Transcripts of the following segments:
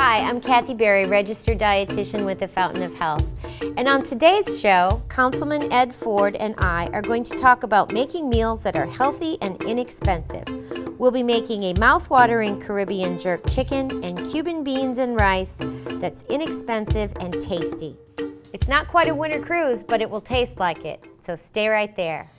Hi, I'm Kathy Berry, registered dietitian with the Fountain of Health. And on today's show, Councilman Ed Ford and I are going to talk about making meals that are healthy and inexpensive. We'll be making a mouth-watering Caribbean jerk chicken and Cuban beans and rice that's inexpensive and tasty. It's not quite a winter cruise, but it will taste like it, so stay right there.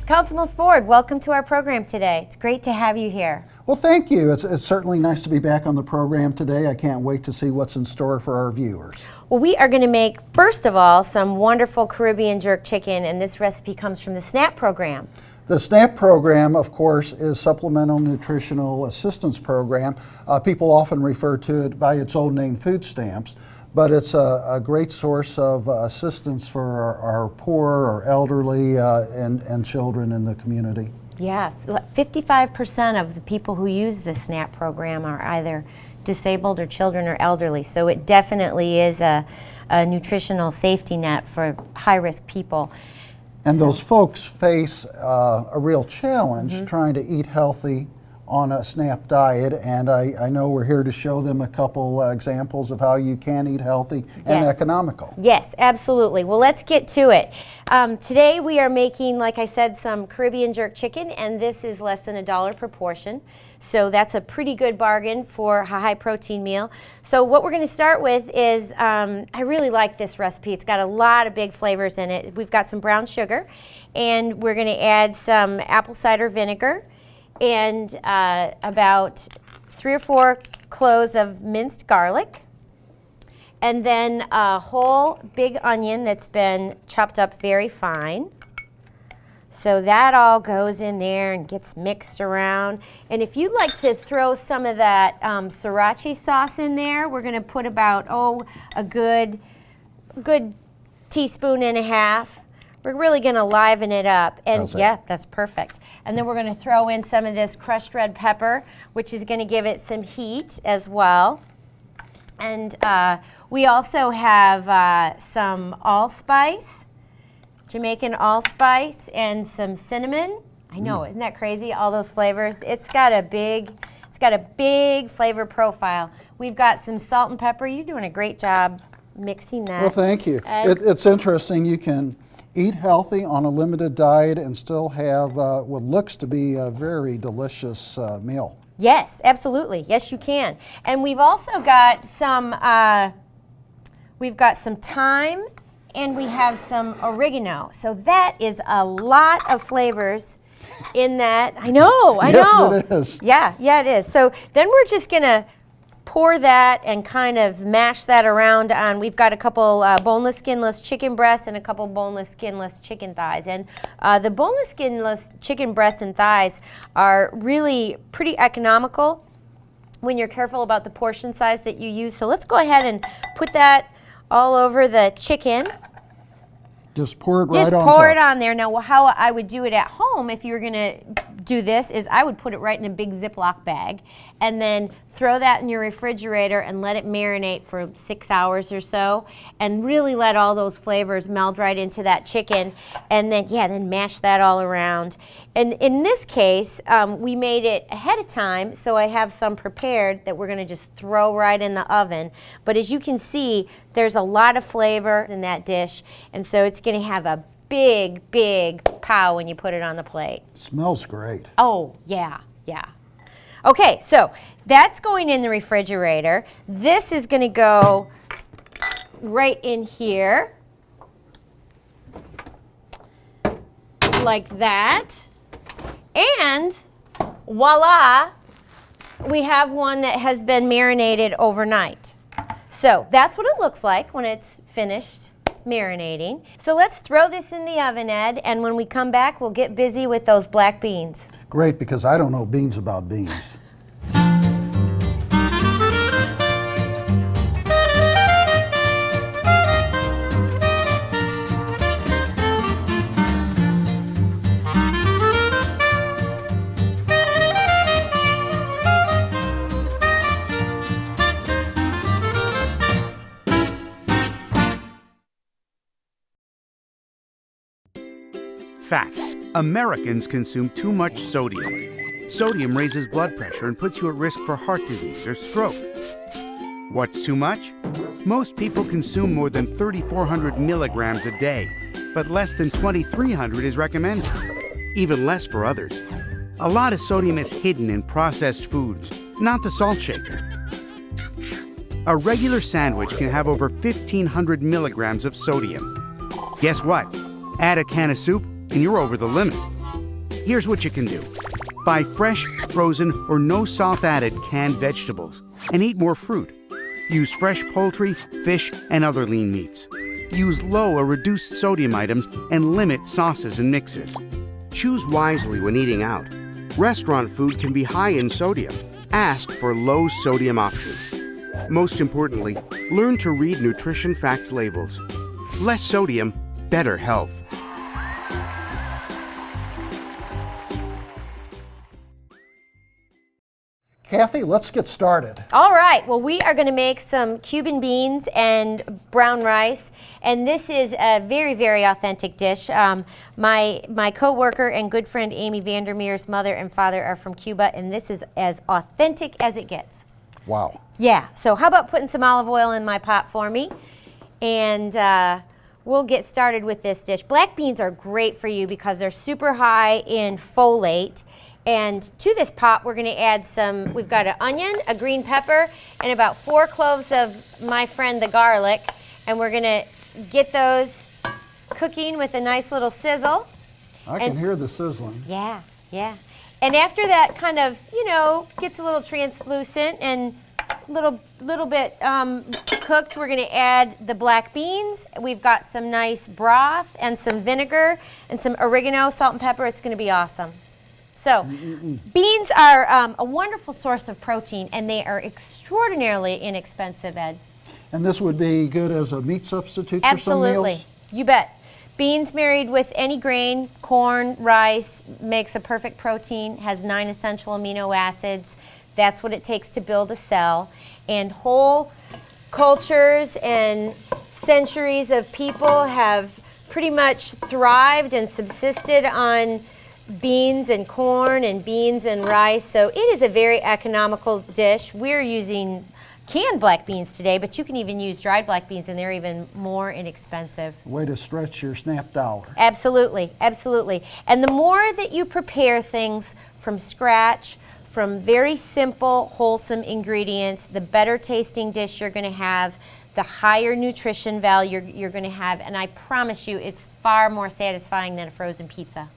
Councilman Ford, welcome to our program today. It's great to have you here. Well, thank you. It's certainly nice to be back on the program today. I can't wait to see what's in store for our viewers. Well, we are going to make, first of all, some wonderful Caribbean jerk chicken, and this recipe comes from the SNAP program. The SNAP program, of course, is Supplemental Nutritional Assistance Program. People often refer to it by its old name, food stamps. But it's a great source of assistance for our poor, our elderly, and children in the community. Yeah, 55% of the people who use the SNAP program are either disabled or children or elderly. So it definitely is a nutritional safety net for high-risk people. And those folks face a real challenge trying to eat healthy on a SNAP diet, and I know we're here to show them a couple examples of how you can eat healthy and economical. Yes, absolutely. Well, let's get to it. Today we are making, like I said, some Caribbean jerk chicken, and this is less than $1 per portion. So that's a pretty good bargain for a high protein meal. So what we're going to start with is, I really like this recipe. It's got a lot of big flavors in it. We've got some brown sugar, and we're going to add some apple cider vinegar, and about 3 or 4 cloves of minced garlic, and then a whole big onion that's been chopped up very fine. So that all goes in there and gets mixed around. And if you'd like to throw some of that sriracha sauce in there, we're going to put about a good teaspoon and a half. We're really going to liven it up, and yeah, that's perfect. And then we're going to throw in some of this crushed red pepper, which is going to give it some heat as well. And we also have some allspice, Jamaican allspice, and some cinnamon. I know, isn't that crazy? All those flavors. It's got a big flavor profile. We've got some salt and pepper. You're doing a great job mixing that. Well, thank you. It's interesting. You can eat healthy on a limited diet and still have what looks to be a very delicious meal. Yes, absolutely. Yes, you can. And we've also got some thyme, and we have some oregano. So that is a lot of flavors in that. I know. Yes, it is. Yeah, it is. So then we're just gonna pour that and kind of mash that around on. We've got a couple boneless, skinless chicken breasts and a couple boneless, skinless chicken thighs. And the boneless, skinless chicken breasts and thighs are really pretty economical when you're careful about the portion size that you use. So let's go ahead and put that all over the chicken. Just pour it right on Just pour top. it on there. Now, how I would do it at home, if you were going to do this, is I would put it right in a big Ziploc bag and then throw that in your refrigerator and let it marinate for 6 hours or so, and really let all those flavors meld right into that chicken, and then mash that all around. And in this case, we made it ahead of time, so I have some prepared that we're going to just throw right in the oven. But as you can see, there's a lot of flavor in that dish, and so it's going to have a big pow when you put it on the plate. Smells great. Oh, yeah. Okay, so that's going in the refrigerator. This is going to go right in here, like that. And voila, we have one that has been marinated overnight. So that's what it looks like when it's finished marinating. So let's throw this in the oven, Ed, and when we come back, we'll get busy with those black beans. Great, because I don't know beans about beans. Facts. Americans consume too much sodium. Sodium raises blood pressure and puts you at risk for heart disease or stroke. What's too much? Most people consume more than 3,400 milligrams a day, but less than 2,300 is recommended. Even less for others. A lot of sodium is hidden in processed foods, not the salt shaker. A regular sandwich can have over 1,500 milligrams of sodium. Guess what? Add a can of soup and you're over the limit. Here's what you can do. Buy fresh, frozen, or no salt added canned vegetables and eat more fruit. Use fresh poultry, fish, and other lean meats. Use low or reduced sodium items and limit sauces and mixes. Choose wisely when eating out. Restaurant food can be high in sodium. Ask for low sodium options. Most importantly, learn to read nutrition facts labels. Less sodium, better health. Kathy, let's get started. All right, well, we are going to make some Cuban beans and brown rice, and this is a very, very authentic dish. My co-worker and good friend Amy Vandermeer's mother and father are from Cuba, and this is as authentic as it gets. Wow. Yeah, so how about putting some olive oil in my pot for me, and we'll get started with this dish. Black beans are great for you because they're super high in folate. And to this pot, we're going to add some, we've got an onion, a green pepper, and about 4 cloves of my friend the garlic. And we're going to get those cooking with a nice little sizzle. I can hear the sizzling. Yeah, yeah. And after that kind of, gets a little translucent and little bit cooked, we're going to add the black beans. We've got some nice broth and some vinegar and some oregano, salt and pepper. It's going to be awesome. So, beans are a wonderful source of protein, and they are extraordinarily inexpensive, Ed. And this would be good as a meat substitute Absolutely. for some meals? You bet. Beans married with any grain, corn, rice, makes a perfect protein, has 9 essential amino acids. That's what it takes to build a cell. And whole cultures and centuries of people have pretty much thrived and subsisted on beans and corn and beans and rice. So it is a very economical dish. We're using canned black beans today, but you can even use dried black beans and they're even more inexpensive. Way to stretch your SNAP dollar. Absolutely, absolutely. And the more that you prepare things from scratch, from very simple, wholesome ingredients, the better tasting dish you're going to have, the higher nutrition value you're going to have, and I promise you it's far more satisfying than a frozen pizza.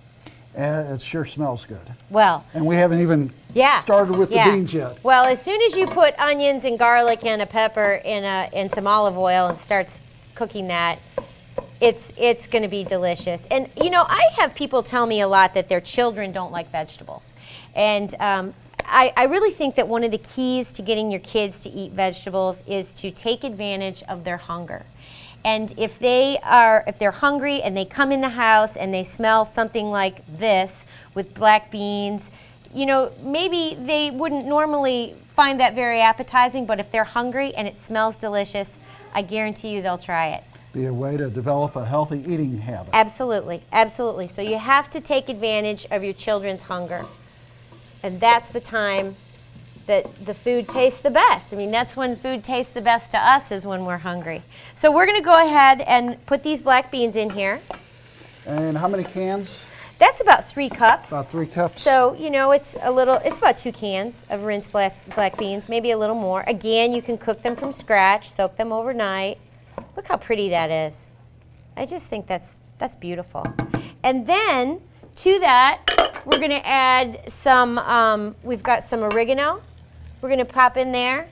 And it sure smells good. Well, and we haven't even started with the beans yet. Well, as soon as you put onions and garlic and a pepper and some olive oil and starts cooking that, it's going to be delicious. And I have people tell me a lot that their children don't like vegetables, and I really think that one of the keys to getting your kids to eat vegetables is to take advantage of their hunger. And if they're hungry and they come in the house and they smell something like this with black beans, maybe they wouldn't normally find that very appetizing, but if they're hungry and it smells delicious, I guarantee you they'll try it. Be a way to develop a healthy eating habit. Absolutely, absolutely. So you have to take advantage of your children's hunger. And that's the time that the food tastes the best. I mean, that's when food tastes the best to us, is when we're hungry. So we're going to go ahead and put these black beans in here. And how many cans? That's about 3 cups. About 3 cups. So, it's about 2 cans of rinsed black beans, maybe a little more. Again, you can cook them from scratch, soak them overnight. Look how pretty that is. I just think that's beautiful. And then, to that, we're going to add some, we've got some oregano. We're going to pop in there.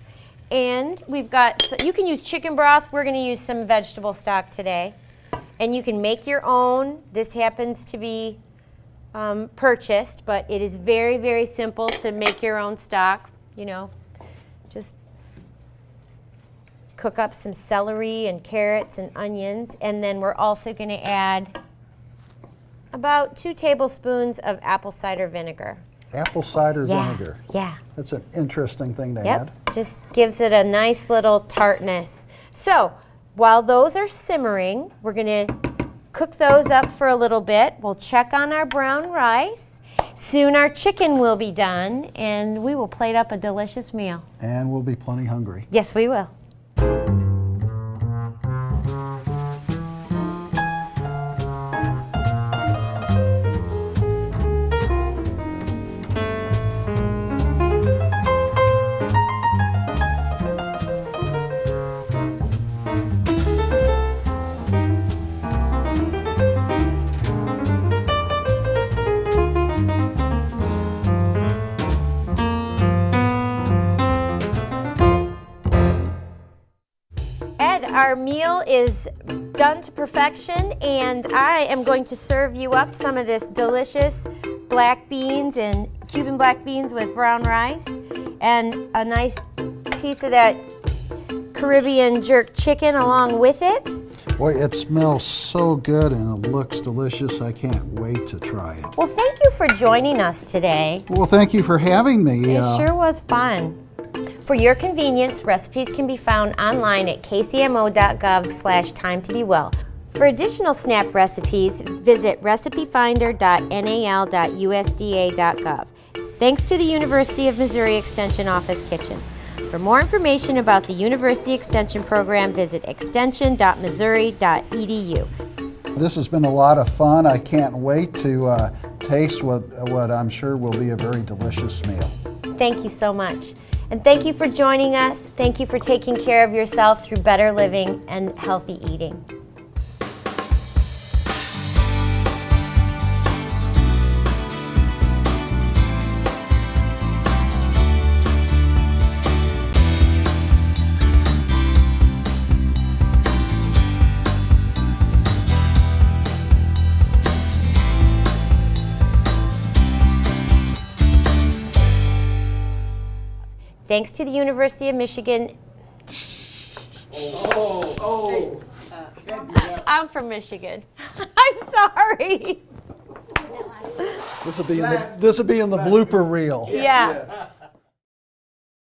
And we've got, you can use chicken broth. We're going to use some vegetable stock today. And you can make your own. This happens to be purchased, but it is very, very simple to make your own stock. Just cook up some celery and carrots and onions. And then we're also going to add about 2 tablespoons of apple cider vinegar. Apple cider vinegar. Yeah. That's an interesting thing to add. Just gives it a nice little tartness. So while those are simmering, we're going to cook those up for a little bit. We'll check on our brown rice. Soon our chicken will be done, and we will plate up a delicious meal. And we'll be plenty hungry. Yes, we will. Our meal is done to perfection, and I am going to serve you up some of this delicious black beans and Cuban black beans with brown rice and a nice piece of that Caribbean jerk chicken along with it. Boy, it smells so good and it looks delicious. I can't wait to try it. Well, thank you for joining us today. Well, thank you for having me. It sure was fun. For your convenience, recipes can be found online at kcmo.gov/time-to-be-well. For additional SNAP recipes, visit recipefinder.nal.usda.gov. Thanks to the University of Missouri Extension Office Kitchen. For more information about the University Extension Program, visit extension.missouri.edu. This has been a lot of fun. I can't wait to taste what I'm sure will be a very delicious meal. Thank you so much. And thank you for joining us. Thank you for taking care of yourself through better living and healthy eating. Thanks to the University of Michigan. I'm from Michigan. I'm sorry. This will be in the blooper reel. Yeah.